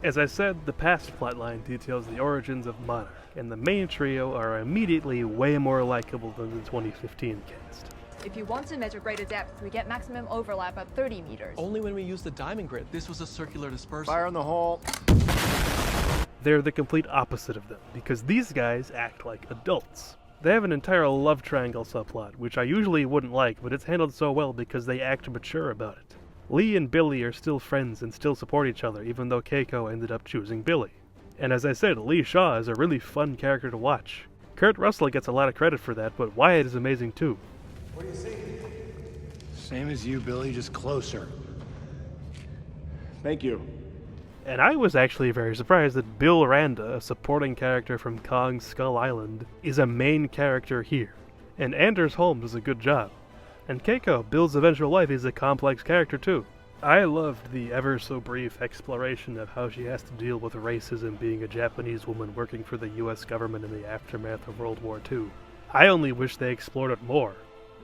As I said, the past plotline details the origins of Monarch, and the main trio are immediately way more likable than the 2015 cast. If you want to measure greater depth, we get maximum overlap at 30 meters. Only when we use the diamond grid. This was a circular dispersal. Fire in the hole. They're the complete opposite of them, because these guys act like adults. They have an entire love triangle subplot, which I usually wouldn't like, but it's handled so well because they act mature about it. Lee and Billy are still friends and still support each other, even though Keiko ended up choosing Billy. And as I said, Lee Shaw is a really fun character to watch. Kurt Russell gets a lot of credit for that, but Wyatt is amazing too. What do you see? Same as you, Billy, just closer. Thank you. And I was actually very surprised that Bill Randa, a supporting character from Kong's Skull Island, is a main character here. And Anders Holm does a good job. And Keiko, Bill's eventual wife, is a complex character too. I loved the ever-so-brief exploration of how she has to deal with racism being a Japanese woman working for the US government in the aftermath of World War II. I only wish they explored it more.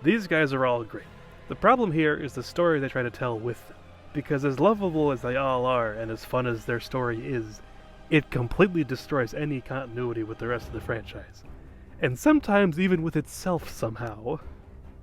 These guys are all great. The problem here is the story they try to tell with them. Because as lovable as they all are, and as fun as their story is, it completely destroys any continuity with the rest of the franchise. And sometimes even with itself somehow.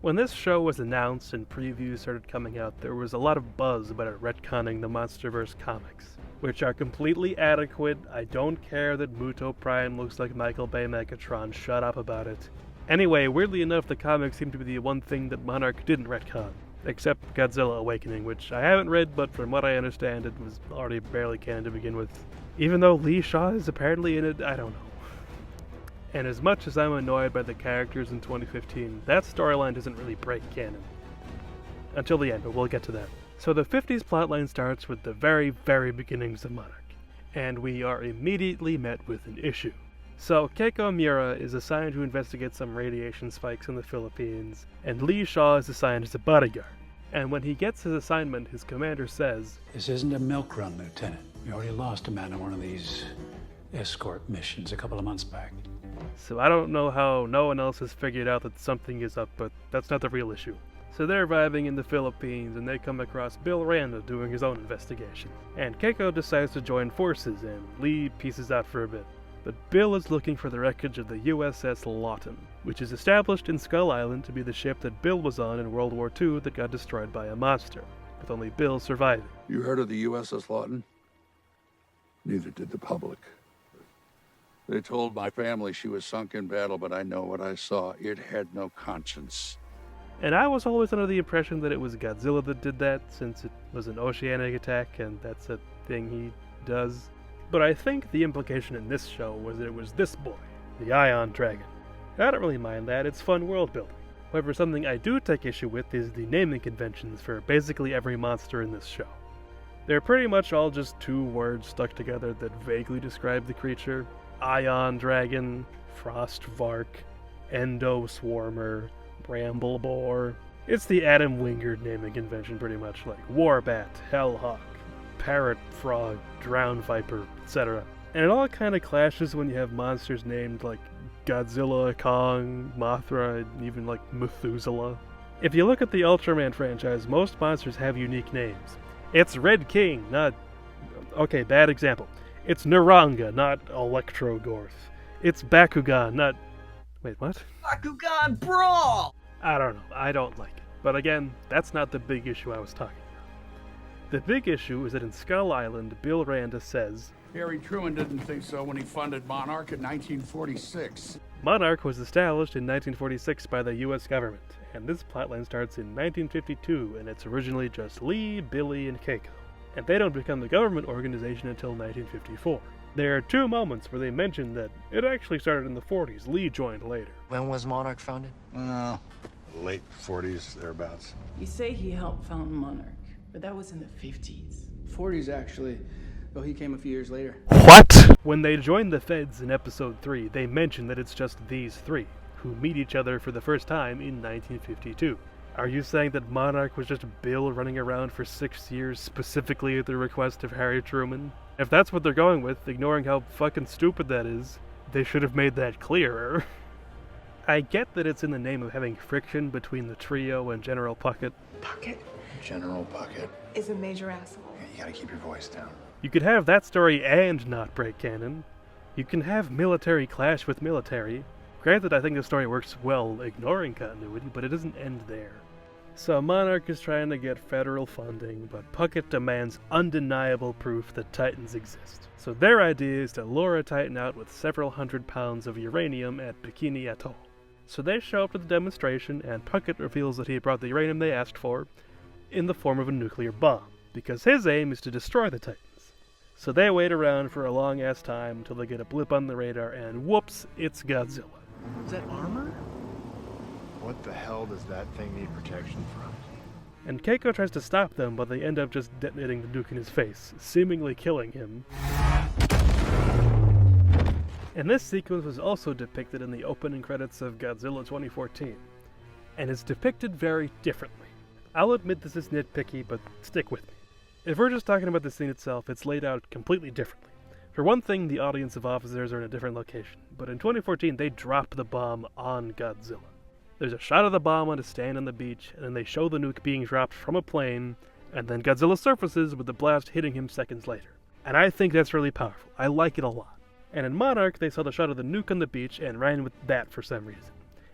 When this show was announced and previews started coming out, there was a lot of buzz about it retconning the MonsterVerse comics, which are completely adequate. I don't care that Muto Prime looks like Michael Bay Megatron, shut up about it. Anyway, weirdly enough, the comics seem to be the one thing that Monarch didn't retcon. Except Godzilla Awakening, which I haven't read, but from what I understand, it was already barely canon to begin with. Even though Lee Shaw is apparently in it, I don't know. And as much as I'm annoyed by the characters in 2015, that storyline doesn't really break canon. Until the end, but we'll get to that. So the 50s plotline starts with the very, very beginnings of Monarch, and we are immediately met with an issue. So, Keiko Miura is assigned to investigate some radiation spikes in the Philippines, and Lee Shaw is assigned as a bodyguard. And when he gets his assignment, his commander says, "This isn't a milk run, Lieutenant. We already lost a man on one of these escort missions a couple of months back." So I don't know how no one else has figured out that something is up, but that's not the real issue. So they're arriving in the Philippines, and they come across Bill Randa doing his own investigation. And Keiko decides to join forces, and Lee pieces out for a bit. But Bill is looking for the wreckage of the USS Lawton, which is established in Skull Island to be the ship that Bill was on in World War II that got destroyed by a monster, with only Bill surviving. You heard of the USS Lawton? Neither did the public. They told my family she was sunk in battle, but I know what I saw. It had no conscience. And I was always under the impression that it was Godzilla that did that, since it was an oceanic attack, and that's a thing he does. But I think the implication in this show was that it was this boy, the Ion Dragon. I don't really mind that, it's fun world building. However, something I do take issue with is the naming conventions for basically every monster in this show. They're pretty much all just two words stuck together that vaguely describe the creature. Ion Dragon, Frostvark, Endoswarmer, Brambleboar. It's the Adam Wingard naming convention pretty much, like Warbat, Hellhawk, Parrot Frog, Drowned Viper, etc. And it all kind of clashes when you have monsters named like Godzilla, Kong, Mothra, and even like Methuselah. If you look at the Ultraman franchise, most monsters have unique names. It's Red King, not... Okay, bad example. It's Naranga, not Electrogorth. It's Bakugan, not... Wait, what? Bakugan Brawl! I don't know. I don't like it. But again, that's not the big issue I was talking about. The big issue is that in Skull Island, Bill Randa says, Harry Truman didn't think so when he funded Monarch in 1946. Monarch was established in 1946 by the US government, and this plotline starts in 1952, and it's originally just Lee, Billy, and Keiko. And they don't become the government organization until 1954. There are two moments where they mention that it actually started in the 40s. Lee joined later. When was Monarch founded? Late 40s, thereabouts. You say he helped found Monarch, but that was in the 50s. 40s, actually, though he came a few years later. What? When they join the feds in episode 3, they mention that it's just these three, who meet each other for the first time in 1952. Are you saying that Monarch was just Bill running around for 6 years specifically at the request of Harry Truman? If that's what they're going with, ignoring how fucking stupid that is, they should have made that clearer. I get that it's in the name of having friction between the trio and General Puckett. Puckett General Puckett. is a major asshole. You gotta keep your voice down. You could have that story and not break canon. You can have military clash with military. Granted, I think the story works well ignoring continuity, but it doesn't end there. So Monarch is trying to get federal funding, but Puckett demands undeniable proof that Titans exist. So their idea is to lure a Titan out with several hundred pounds of uranium at Bikini Atoll. So they show up to the demonstration, and Puckett reveals that he brought the uranium they asked for in the form of a nuclear bomb, because his aim is to destroy the Titans. So they wait around for a long-ass time until they get a blip on the radar, and whoops, it's Godzilla. Is that armor? What the hell does that thing need protection from? And Keiko tries to stop them, but they end up just detonating the nuke in his face, seemingly killing him. And this sequence was also depicted in the opening credits of Godzilla 2014, and is depicted very differently. I'll admit this is nitpicky, but stick with me. If we're just talking about the scene itself, it's laid out completely differently. For one thing, the audience of officers are in a different location, but in 2014 they drop the bomb on Godzilla. There's a shot of the bomb on a stand on the beach, and then they show the nuke being dropped from a plane, and then Godzilla surfaces with the blast hitting him seconds later. And I think that's really powerful. I like it a lot. And in Monarch, they saw the shot of the nuke on the beach and ran with that for some reason.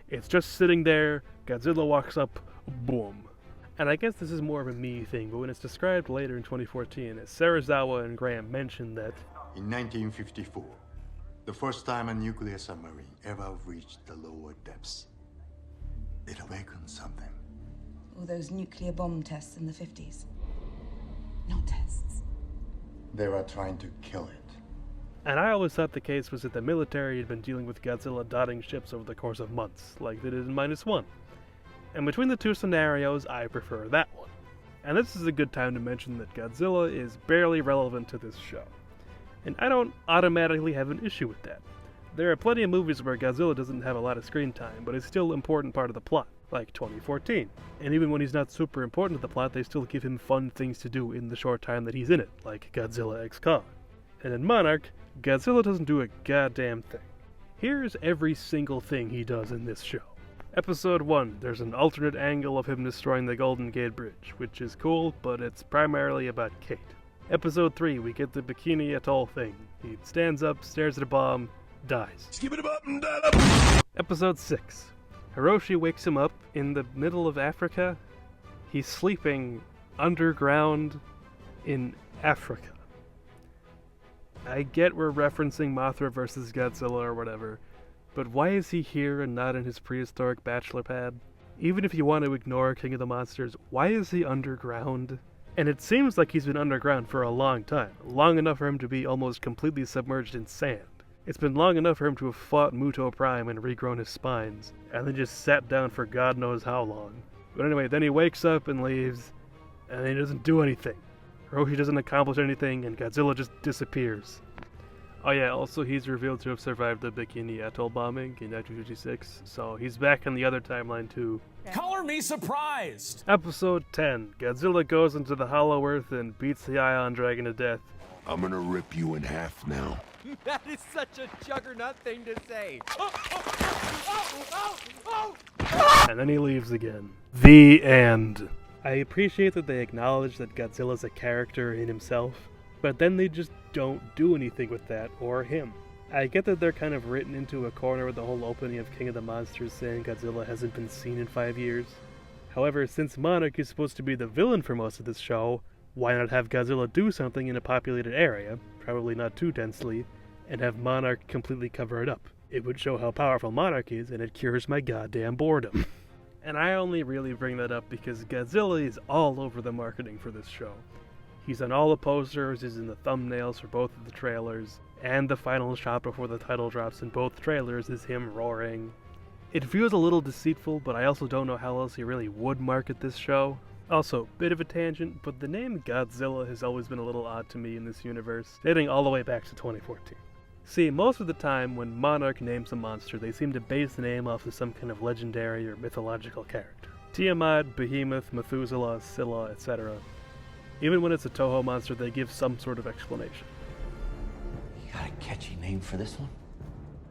It's just sitting there, Godzilla walks up, boom. And I guess this is more of a me thing, but when it's described later in 2014, Sarazawa and Graham mentioned that in 1954, the first time a nuclear submarine ever reached the lower depths, it awakened something. All those nuclear bomb tests in the 50s. Not tests. They were trying to kill it. And I always thought the case was that the military had been dealing with Godzilla dotting ships over the course of months, like they did in -1. And between the two scenarios, I prefer that one. And this is a good time to mention that Godzilla is barely relevant to this show. And I don't automatically have an issue with that. There are plenty of movies where Godzilla doesn't have a lot of screen time, but is still an important part of the plot, like 2014. And even when he's not super important to the plot, they still give him fun things to do in the short time that he's in it, like Godzilla x Kong. And in Monarch, Godzilla doesn't do a goddamn thing. Here's every single thing he does in this show. Episode 1, there's an alternate angle of him destroying the Golden Gate Bridge, which is cool, but it's primarily about Kate. Episode 3, we get the Bikini Atoll thing. He stands up, stares at a bomb, dies. Episode 6, Hiroshi wakes him up in the middle of Africa. He's sleeping underground in Africa. I get we're referencing Mothra vs. Godzilla or whatever, but why is he here and not in his prehistoric bachelor pad? Even if you want to ignore King of the Monsters, why is he underground? And it seems like he's been underground for a long time, long enough for him to be almost completely submerged in sand. It's been long enough for him to have fought Muto Prime and regrown his spines, and then just sat down for God knows how long. But anyway, then he wakes up and leaves, and he doesn't do anything. Hiroshi doesn't accomplish anything, and Godzilla just disappears. Oh yeah, also he's revealed to have survived the Bikini Atoll bombing in 1956, so he's back in the other timeline too. Color me surprised! Episode 10, Godzilla goes into the Hollow Earth and beats the Ion Dragon to death. I'm gonna rip you in half now. That is such a juggernaut thing to say. And then he leaves again. The end. I appreciate that they acknowledge that Godzilla's a character in himself, but then they just don't do anything with that, or him. I get that they're kind of written into a corner with the whole opening of King of the Monsters saying Godzilla hasn't been seen in 5 years. However, since Monarch is supposed to be the villain for most of this show, why not have Godzilla do something in a populated area, probably not too densely, and have Monarch completely cover it up? It would show how powerful Monarch is, and it cures my goddamn boredom. And I only really bring that up because Godzilla is all over the marketing for this show. He's on all the posters, he's in the thumbnails for both of the trailers, and the final shot before the title drops in both trailers is him roaring. It feels a little deceitful, but I also don't know how else he really would market this show. Also, bit of a tangent, but the name Godzilla has always been a little odd to me in this universe, dating all the way back to 2014. See, most of the time when Monarch names a monster, they seem to base the name off of some kind of legendary or mythological character. Tiamat, Behemoth, Methuselah, Scylla, etc. Even when it's a Toho monster, they give some sort of explanation. You got a catchy name for this one?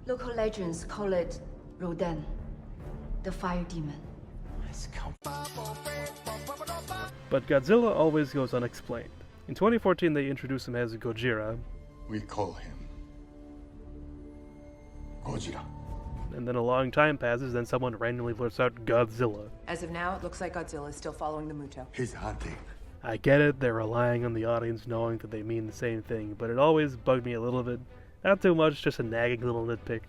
Local legends call it Rodan, the fire demon. Nice. But Godzilla always goes unexplained. In 2014, they introduced him as Gojira. We call him Godzilla. And then a long time passes, then someone randomly blurts out Godzilla. As of now, it looks like Godzilla is still following the Muto. He's hunting. I get it, they're relying on the audience knowing that they mean the same thing, but it always bugged me a little bit. Not too much, just a nagging little nitpick.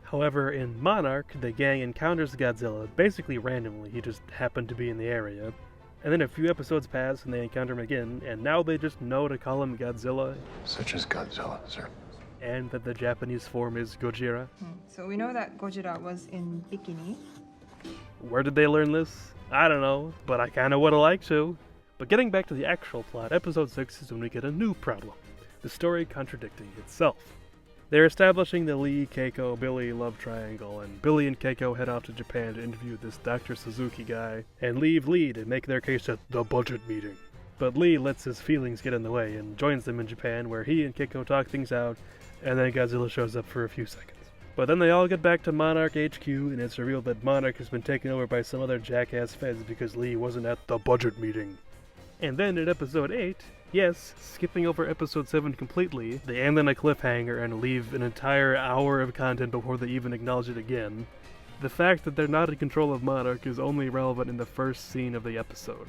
However, in Monarch, the gang encounters Godzilla basically randomly. He just happened to be in the area. And then a few episodes pass and they encounter him again, and now they just know to call him Godzilla. Such as Godzilla, sir. And that the Japanese form is Gojira. So we know that Gojira was in Bikini. Where did they learn this? I don't know, but I kinda would have liked to. But getting back to the actual plot, episode 6 is when we get a new problem. The story contradicting itself. They're establishing the Lee, Keiko, Billy love triangle, and Billy and Keiko head off to Japan to interview this Dr. Suzuki guy, and leave Lee to make their case at the budget meeting. But Lee lets his feelings get in the way and joins them in Japan, where he and Keiko talk things out, and then Godzilla shows up for a few seconds. But then they all get back to Monarch HQ, and it's revealed that Monarch has been taken over by some other jackass feds because Lee wasn't at the budget meeting. And then in episode 8, yes, skipping over episode 7 completely, they end on a cliffhanger and leave an entire hour of content before they even acknowledge it again. The fact that they're not in control of Monarch is only relevant in the first scene of the episode,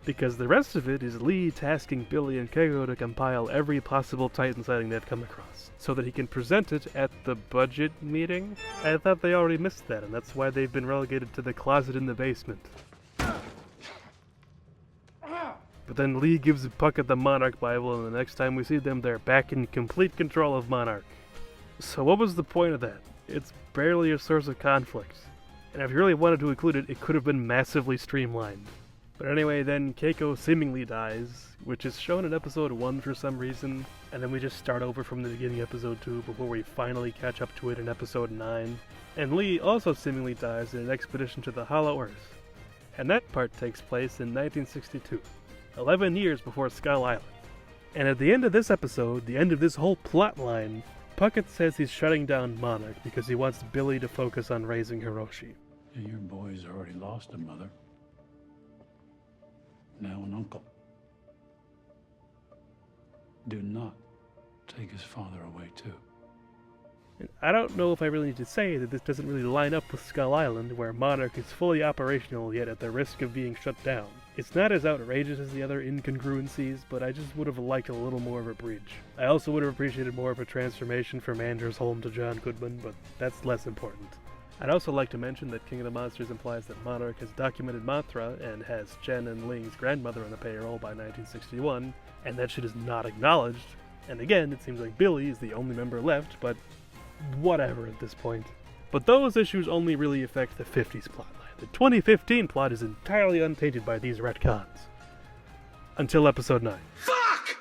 because the rest of it is Lee tasking Billy and Keiko to compile every possible Titan sighting they've come across, so that he can present it at the budget meeting? I thought they already missed that, and that's why they've been relegated to the closet in the basement. But then Lee gives Puckett the Monarch Bible, and the next time we see them, they're back in complete control of Monarch. So what was the point of that? It's barely a source of conflict. And if you really wanted to include it, it could have been massively streamlined. But anyway, then Keiko seemingly dies, which is shown in episode 1 for some reason, and then we just start over from the beginning of episode 2 before we finally catch up to it in episode 9. And Lee also seemingly dies in an expedition to the Hollow Earth. And that part takes place in 1962. 11 years before Skull Island. And at the end of this episode, the end of this whole plot line, Puckett says he's shutting down Monarch because he wants Billy to focus on raising Hiroshi. Yeah, your boy's already lost a mother. Now an uncle. Do not take his father away too. And I don't know if I really need to say that this doesn't really line up with Skull Island, where Monarch is fully operational yet at the risk of being shut down. It's not as outrageous as the other incongruencies, but I just would have liked a little more of a bridge. I also would have appreciated more of a transformation from Anders Holm to John Goodman, but that's less important. I'd also like to mention that King of the Monsters implies that Monarch has documented Mothra and has Chen and Ling's grandmother on the payroll by 1961, and that shit is not acknowledged. And again, it seems like Billy is the only member left, but whatever at this point. But those issues only really affect the 50s plotline. The 2015 plot is entirely untainted by these retcons. Until episode 9. Fuck!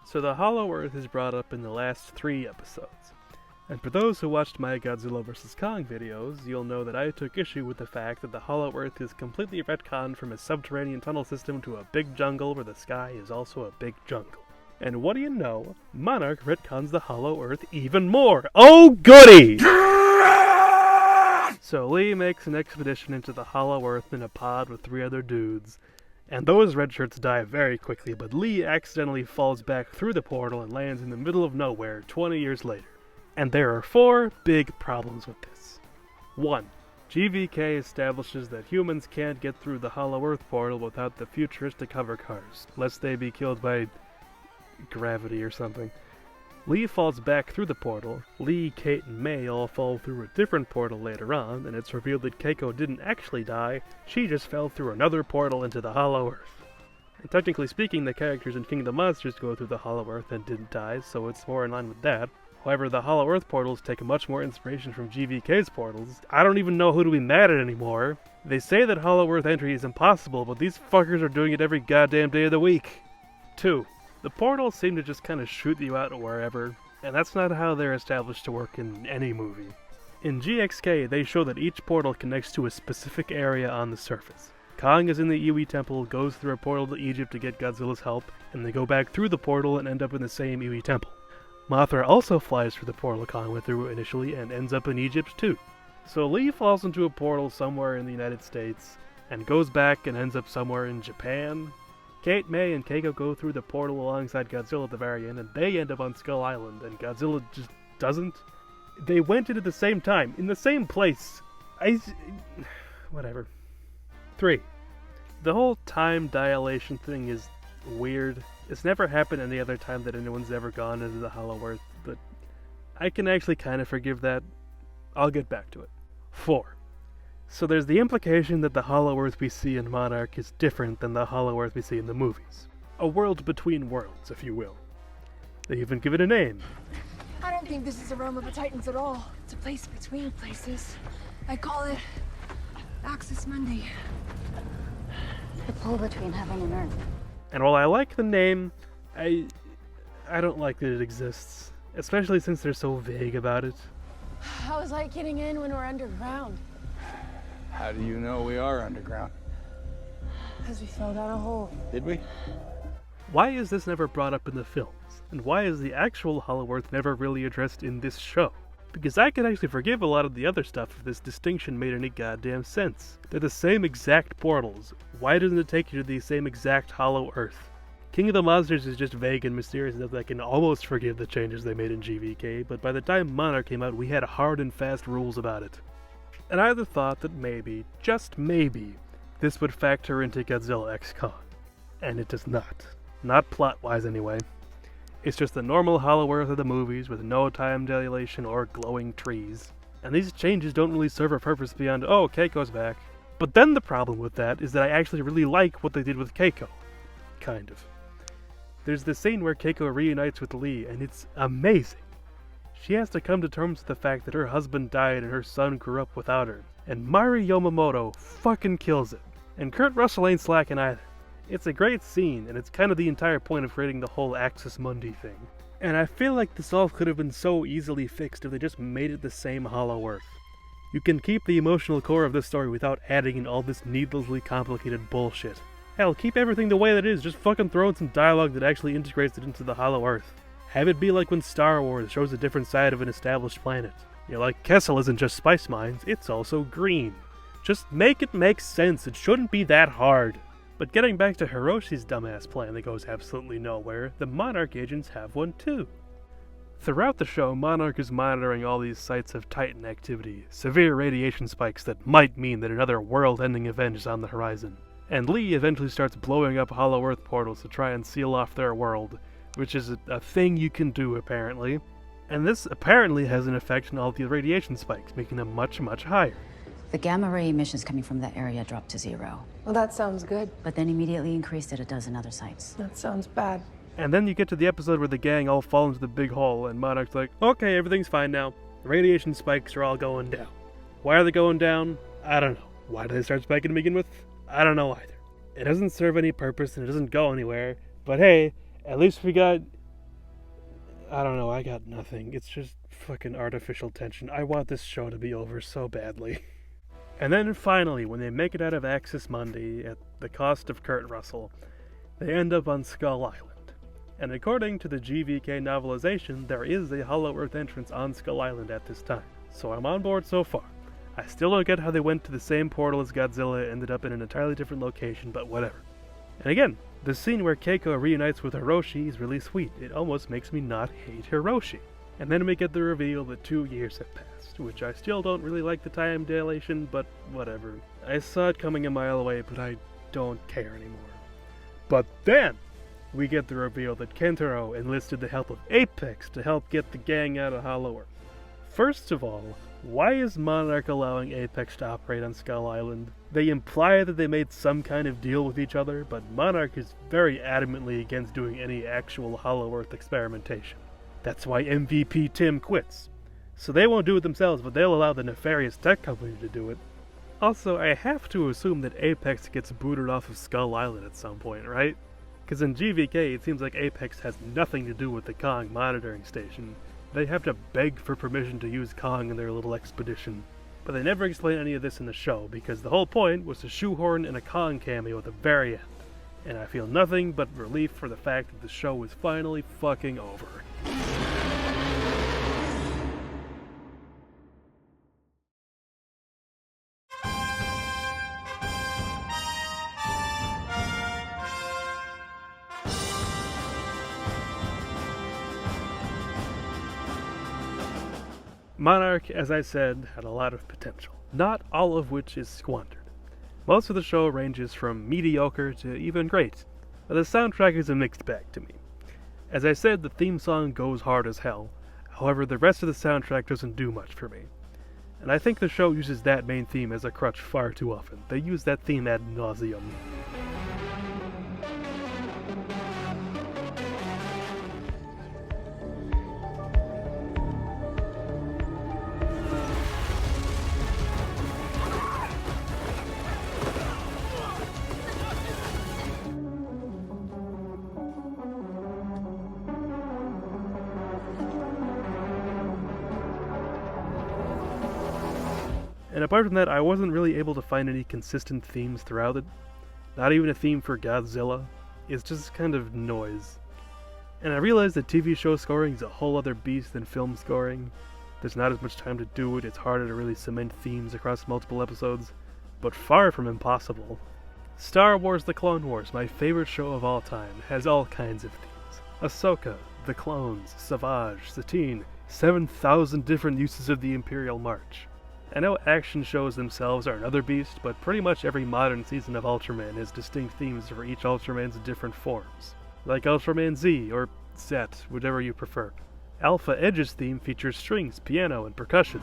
So the Hollow Earth is brought up in the last 3 episodes. And for those who watched my Godzilla vs. Kong videos, you'll know that I took issue with the fact that the Hollow Earth is completely retconned from a subterranean tunnel system to a big jungle where the sky is also a big jungle. And what do you know? Monarch retcons the Hollow Earth even more. Oh goody! So Lee makes an expedition into the Hollow Earth in a pod with 3 other dudes. And those red shirts die very quickly, but Lee accidentally falls back through the portal and lands in the middle of nowhere 20 years later. And there are 4 big problems with this. 1. GVK establishes that humans can't get through the Hollow Earth portal without the futuristic hover cars, lest they be killed by gravity or something. Lee falls back through the portal. Lee, Kate, and May all fall through a different portal later on, and it's revealed that Keiko didn't actually die, she just fell through another portal into the Hollow Earth. And technically speaking, the characters in King of the Monsters go through the Hollow Earth and didn't die, so it's more in line with that. However, the Hollow Earth portals take much more inspiration from GVK's portals. I don't even know who to be mad at anymore. They say that Hollow Earth entry is impossible, but these fuckers are doing it every goddamn day of the week. 2. The portals seem to just kind of shoot you out wherever, and that's not how they're established to work in any movie. In GXK, they show that each portal connects to a specific area on the surface. Kong is in the Iwi Temple, goes through a portal to Egypt to get Godzilla's help, and they go back through the portal and end up in the same Iwi Temple. Mothra also flies through the portal Kong went through initially and ends up in Egypt too. So Lee falls into a portal somewhere in the United States, and goes back and ends up somewhere in Japan. Kate, May, and Keiko go through the portal alongside Godzilla at the very end, and they end up on Skull Island, and Godzilla just doesn't. They went in at the same time, in the same place. Whatever. 3. The whole time dilation thing is weird. It's never happened any other time that anyone's ever gone into the Hollow Earth, but I can actually kind of forgive that. I'll get back to it. 4. So there's the implication that the Hollow Earth we see in Monarch is different than the Hollow Earth we see in the movies. A world between worlds, if you will. They even give it a name. I don't think this is a realm of the Titans at all. It's a place between places. I call it Axis Mundi. The pull between heaven and earth. And while I like the name, I don't like that it exists. Especially since they're so vague about it. How is like getting in when we're underground? How do you know we are underground? Because we fell down a hole. Did we? Why is this never brought up in the films? And why is the actual Hollow Earth never really addressed in this show? Because I could actually forgive a lot of the other stuff if this distinction made any goddamn sense. They're the same exact portals. Why doesn't it take you to the same exact Hollow Earth? King of the Monsters is just vague and mysterious enough that I can almost forgive the changes they made in GVK, but by the time Monarch came out, we had hard and fast rules about it. And I had thought that maybe, just maybe, this would factor into Godzilla X Kong. And it does not. Not plot-wise anyway. It's just the normal Hollow Earth of the movies with no time dilation or glowing trees. And these changes don't really serve a purpose beyond, oh, Keiko's back. But then the problem with that is that I actually really like what they did with Keiko. Kind of. There's this scene where Keiko reunites with Lee, and it's amazing. She has to come to terms with the fact that her husband died and her son grew up without her. And Mari Yamamoto fucking kills it. And Kurt Russell ain't slacking either. It's a great scene, and it's kind of the entire point of creating the whole Axis Mundi thing. And I feel like this all could have been so easily fixed if they just made it the same Hollow Earth. You can keep the emotional core of this story without adding in all this needlessly complicated bullshit. Hell, keep everything the way that it is, just fucking throw in some dialogue that actually integrates it into the Hollow Earth. Have it be like when Star Wars shows a different side of an established planet. Like, Kessel isn't just spice mines, it's also green. Just make it make sense, it shouldn't be that hard. But getting back to Hiroshi's dumbass plan that goes absolutely nowhere, the Monarch agents have one too. Throughout the show, Monarch is monitoring all these sites of Titan activity, severe radiation spikes that might mean that another world-ending event is on the horizon. And Lee eventually starts blowing up Hollow Earth portals to try and seal off their world, which is a thing you can do apparently. And this apparently has an effect on all the radiation spikes, making them much, much higher. The gamma ray emissions coming from that area dropped to 0. Well, that sounds good. But then immediately increased at a dozen other sites. That sounds bad. And then you get to the episode where the gang all fall into the big hole, and Monarch's like, okay, everything's fine now. The radiation spikes are all going down. Why are they going down? I don't know. Why did they start spiking to begin with? I don't know either. It doesn't serve any purpose and it doesn't go anywhere, but hey, at least we got... I don't know, I got nothing. It's just fucking artificial tension. I want this show to be over so badly. And then finally, when they make it out of Axis Mundi at the cost of Kurt Russell, they end up on Skull Island. And according to the GVK novelization, there is a Hollow Earth entrance on Skull Island at this time. So I'm on board so far. I still don't get how they went to the same portal as Godzilla and ended up in an entirely different location, but whatever. And again, the scene where Keiko reunites with Hiroshi is really sweet. It almost makes me not hate Hiroshi. And then we get the reveal that 2 years have passed, which I still don't really like the time dilation, but whatever. I saw it coming a mile away, but I don't care anymore. But then, we get the reveal that Kentaro enlisted the help of Apex to help get the gang out of Hollow Earth. First of all, why is Monarch allowing Apex to operate on Skull Island? They imply that they made some kind of deal with each other, but Monarch is very adamantly against doing any actual Hollow Earth experimentation. That's why MVP Tim quits. So they won't do it themselves, but they'll allow the nefarious tech company to do it. Also, I have to assume that Apex gets booted off of Skull Island at some point, right? Because in GVK, it seems like Apex has nothing to do with the Kong monitoring station. They have to beg for permission to use Kong in their little expedition. But they never explain any of this in the show, because the whole point was to shoehorn in a Kong cameo at the very end. And I feel nothing but relief for the fact that the show is finally fucking over. Monarch, as I said, had a lot of potential, not all of which is squandered. Most of the show ranges from mediocre to even great, but the soundtrack is a mixed bag to me. As I said, the theme song goes hard as hell, however the rest of the soundtrack doesn't do much for me. And I think the show uses that main theme as a crutch far too often. They use that theme ad nauseum. And apart from that, I wasn't really able to find any consistent themes throughout it. Not even a theme for Godzilla. It's just kind of noise. And I realized that TV show scoring is a whole other beast than film scoring. There's not as much time to do it, it's harder to really cement themes across multiple episodes, but far from impossible. Star Wars The Clone Wars, my favorite show of all time, has all kinds of themes. Ahsoka, The Clones, Savage, Satine, 7,000 different uses of the Imperial March. I know action shows themselves are another beast, but pretty much every modern season of Ultraman has distinct themes for each Ultraman's different forms. Like Ultraman Z, or Z, whatever you prefer. Alpha Edge's theme features strings, piano, and percussion.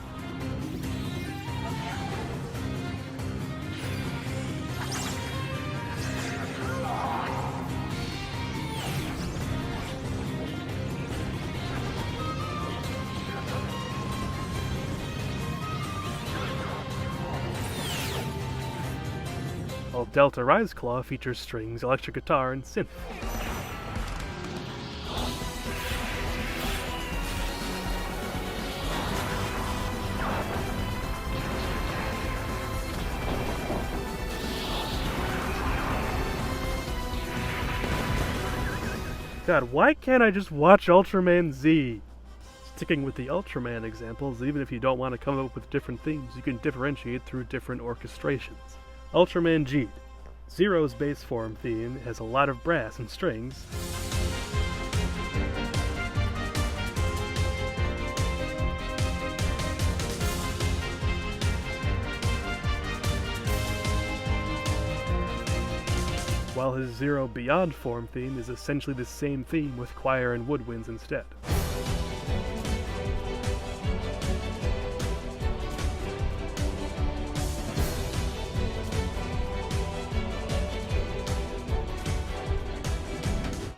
While Delta Rise Claw features strings, electric guitar, and synth. God, why can't I just watch Ultraman Z? Sticking with the Ultraman examples, even if you don't want to come up with different themes, you can differentiate through different orchestrations. Ultraman G. Zero's bass form theme has a lot of brass and strings, while his Zero Beyond form theme is essentially the same theme with choir and woodwinds instead.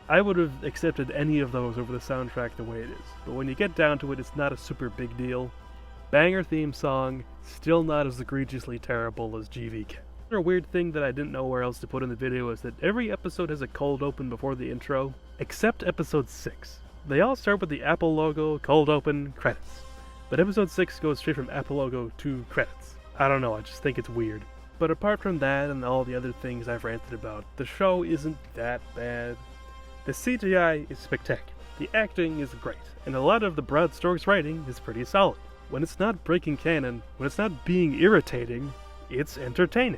I would have accepted any of those over the soundtrack the way it is, but when you get down to it, it's not a super big deal. Banger theme song, still not as egregiously terrible as GVK. Another weird thing that I didn't know where else to put in the video is that every episode has a cold open before the intro, except episode 6. They all start with the Apple logo, cold open, credits. But episode 6 goes straight from Apple logo to credits. I don't know, I just think it's weird. But apart from that and all the other things I've ranted about, the show isn't that bad. The CGI is spectacular, the acting is great, and a lot of the broad strokes writing is pretty solid. When it's not breaking canon, when it's not being irritating, it's entertaining.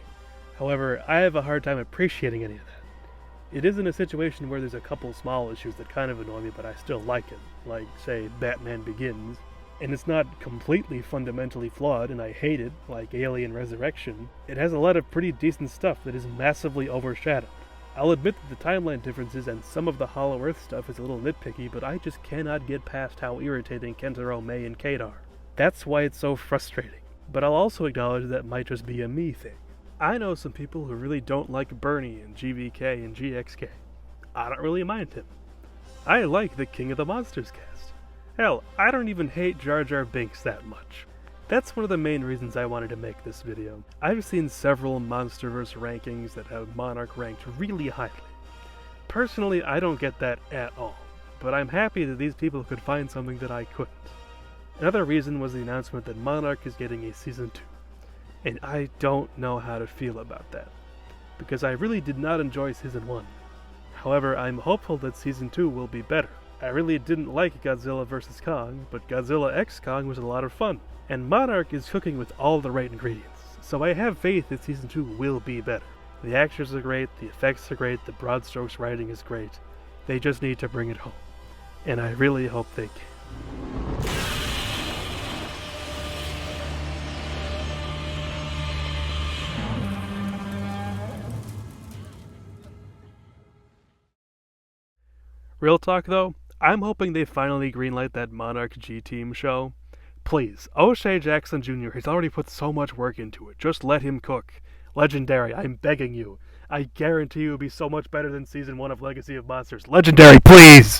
However, I have a hard time appreciating any of that. It isn't a situation where there's a couple small issues that kind of annoy me, but I still like it, like, say, Batman Begins. And it's not completely fundamentally flawed, and I hate it, like Alien Resurrection. It has a lot of pretty decent stuff that is massively overshadowed. I'll admit that the timeline differences and some of the Hollow Earth stuff is a little nitpicky, but I just cannot get past how irritating Kentaro, May, and Kate are. That's why it's so frustrating. But I'll also acknowledge that might just be a me thing. I know some people who really don't like Bernie and GVK and GXK. I don't really mind him. I like the King of the Monsters cast. Hell, I don't even hate Jar Jar Binks that much. That's one of the main reasons I wanted to make this video. I've seen several MonsterVerse rankings that have Monarch ranked really highly. Personally, I don't get that at all, but I'm happy that these people could find something that I couldn't. Another reason was the announcement that Monarch is getting a Season 2, and I don't know how to feel about that, because I really did not enjoy Season 1. However, I'm hopeful that Season 2 will be better. I really didn't like Godzilla vs. Kong, but Godzilla x Kong was a lot of fun. And Monarch is cooking with all the right ingredients, so I have faith that Season 2 will be better. The actors are great, the effects are great, the broad strokes writing is great. They just need to bring it home. And I really hope they can. Real talk though, I'm hoping they finally greenlight that Monarch G-Team show. Please, O'Shea Jackson Jr. has already put so much work into it. Just let him cook. Legendary, I'm begging you. I guarantee you it'll be so much better than Season 1 of Legacy of Monsters. Legendary, please!